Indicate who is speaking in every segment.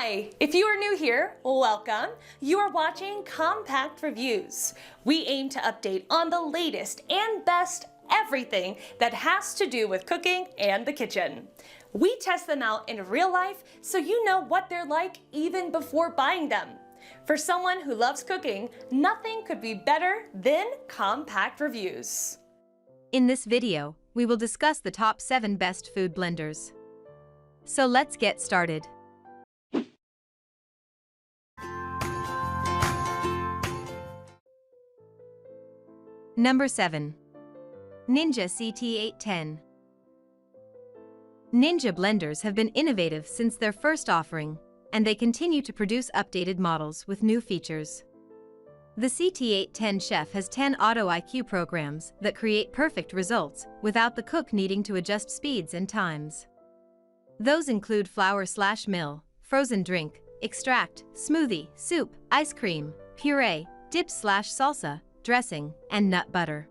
Speaker 1: Hi! If you are new here, welcome. You are watching Compact Reviews. We aim to update on the latest and best everything that has to do with cooking and the kitchen. We test them out in real life so you know what they're like even before buying them. For someone who loves cooking, nothing could be better than Compact Reviews.
Speaker 2: In this video, we will discuss the top 7 best food blenders. So let's get started. Number 7. Ninja CT810. Ninja blenders have been innovative since their first offering, and they continue to produce updated models with new features. The CT810 Chef has 10 auto IQ programs that create perfect results without the cook needing to adjust speeds and times. Those include flour/mill, frozen drink, extract, smoothie, soup, ice cream, puree, dip/salsa, dressing, and nut butter.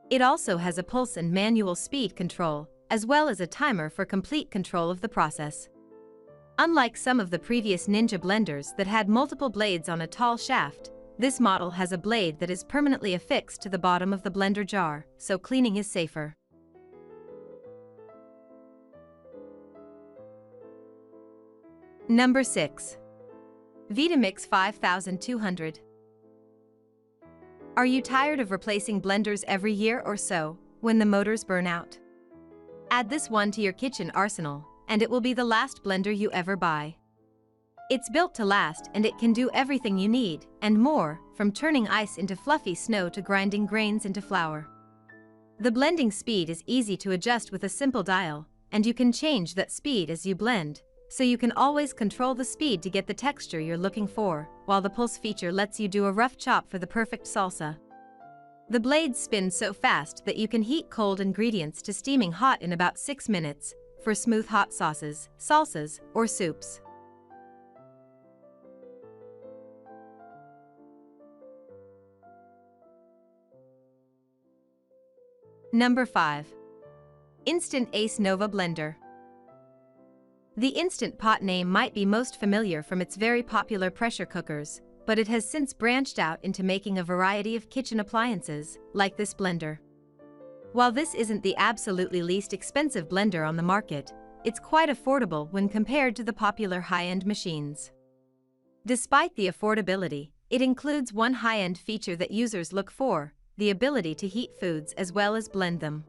Speaker 2: It also has a pulse and manual speed control, as well as a timer for complete control of the process. Unlike some of the previous Ninja blenders that had multiple blades on a tall shaft, this model has a blade that is permanently affixed to the bottom of the blender jar, so cleaning is safer. Number 6. Vitamix 5200. Are you tired of replacing blenders every year or so when the motors burn out? Add this one to your kitchen arsenal, and it will be the last blender you ever buy. It's built to last, and it can do everything you need, and more, from turning ice into fluffy snow to grinding grains into flour. The blending speed is easy to adjust with a simple dial, and you can change that speed as you blend, so you can always control the speed to get the texture you're looking for, while the pulse feature lets you do a rough chop for the perfect salsa. The blades spin so fast that you can heat cold ingredients to steaming hot in about 6 minutes, for smooth hot sauces, salsas, or soups. Number 5. Instant Ace Nova Blender. The Instant Pot name might be most familiar from its very popular pressure cookers, but it has since branched out into making a variety of kitchen appliances, like this blender. While this isn't the absolutely least expensive blender on the market, it's quite affordable when compared to the popular high-end machines. Despite the affordability, it includes one high-end feature that users look for: the ability to heat foods as well as blend them.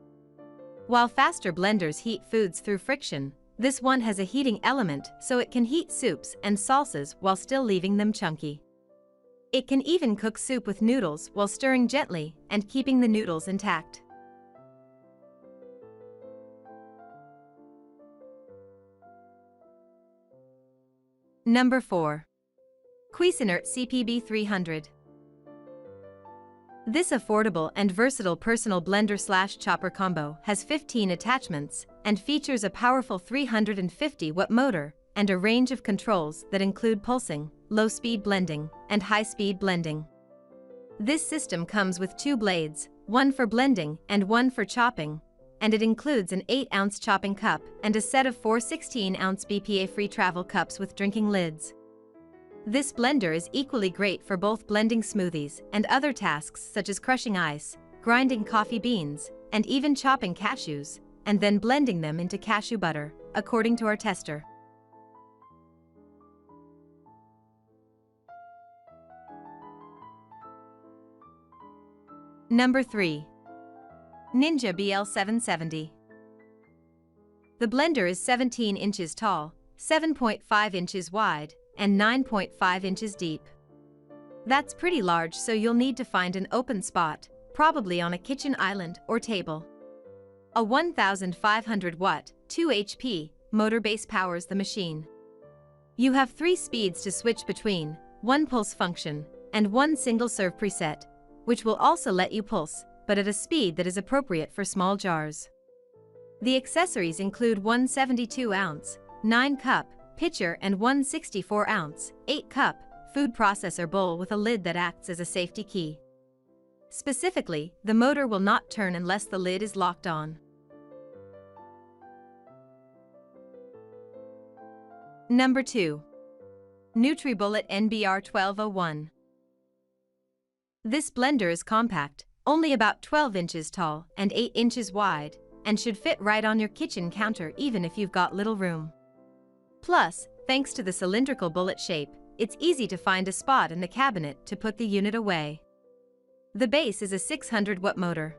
Speaker 2: While faster blenders heat foods through friction, this one has a heating element so it can heat soups and salsas while still leaving them chunky. It can even cook soup with noodles while stirring gently and keeping the noodles intact. Number 4. Cuisinart CPB 300. This affordable and versatile personal blender/chopper combo has 15 attachments and features a powerful 350-watt motor and a range of controls that include pulsing, low-speed blending, and high-speed blending. This system comes with 2 blades, one for blending and one for chopping, and it includes an 8-ounce chopping cup and a set of 4 16-ounce BPA-free travel cups with drinking lids. This blender is equally great for both blending smoothies and other tasks such as crushing ice, grinding coffee beans, and even chopping cashews, and then blending them into cashew butter, according to our tester. Number 3. Ninja BL770. The blender is 17 inches tall, 7.5 inches wide, and 9.5 inches deep. That's pretty large, so you'll need to find an open spot, probably on a kitchen island or table. A 1,500-watt, 2 HP, motor base powers the machine. You have 3 speeds to switch between, 1 pulse function, and 1 single-serve preset, which will also let you pulse, but at a speed that is appropriate for small jars. The accessories include one 72-ounce, 9-cup, pitcher and one 64-ounce, 8-cup, food processor bowl with a lid that acts as a safety key. Specifically, the motor will not turn unless the lid is locked on. Number 2. NutriBullet NBR1201. This blender is compact, only about 12 inches tall and 8 inches wide, and should fit right on your kitchen counter even if you've got little room. Plus, thanks to the cylindrical bullet shape, it's easy to find a spot in the cabinet to put the unit away. The base is a 600-watt motor.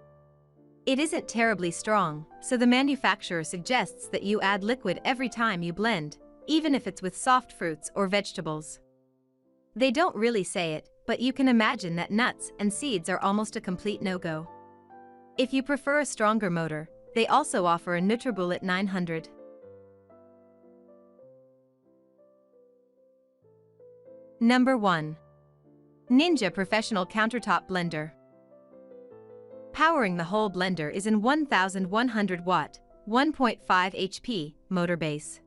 Speaker 2: It isn't terribly strong, so the manufacturer suggests that you add liquid every time you blend, even if it's with soft fruits or vegetables. They don't really say it, but you can imagine that nuts and seeds are almost a complete no-go. If you prefer a stronger motor, they also offer a NutriBullet 900. Number 1. Ninja Professional Countertop Blender. Powering the whole blender is an 1100 watt, 1.5 HP motor base.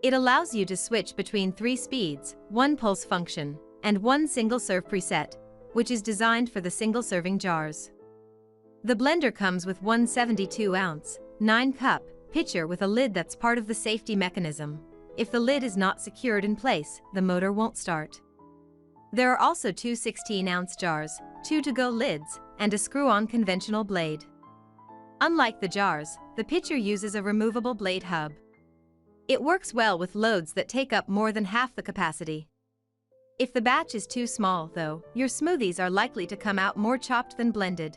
Speaker 2: It allows you to switch between 3 speeds, 1 pulse function, and 1 single-serve preset, which is designed for the single-serving jars. The blender comes with one 72-ounce, 9-cup pitcher with a lid that's part of the safety mechanism. If the lid is not secured in place, the motor won't start. There are also 2 16-ounce jars, 2 to-go lids, and a screw-on conventional blade. Unlike the jars, the pitcher uses a removable blade hub. It works well with loads that take up more than half the capacity. If the batch is too small, though, your smoothies are likely to come out more chopped than blended.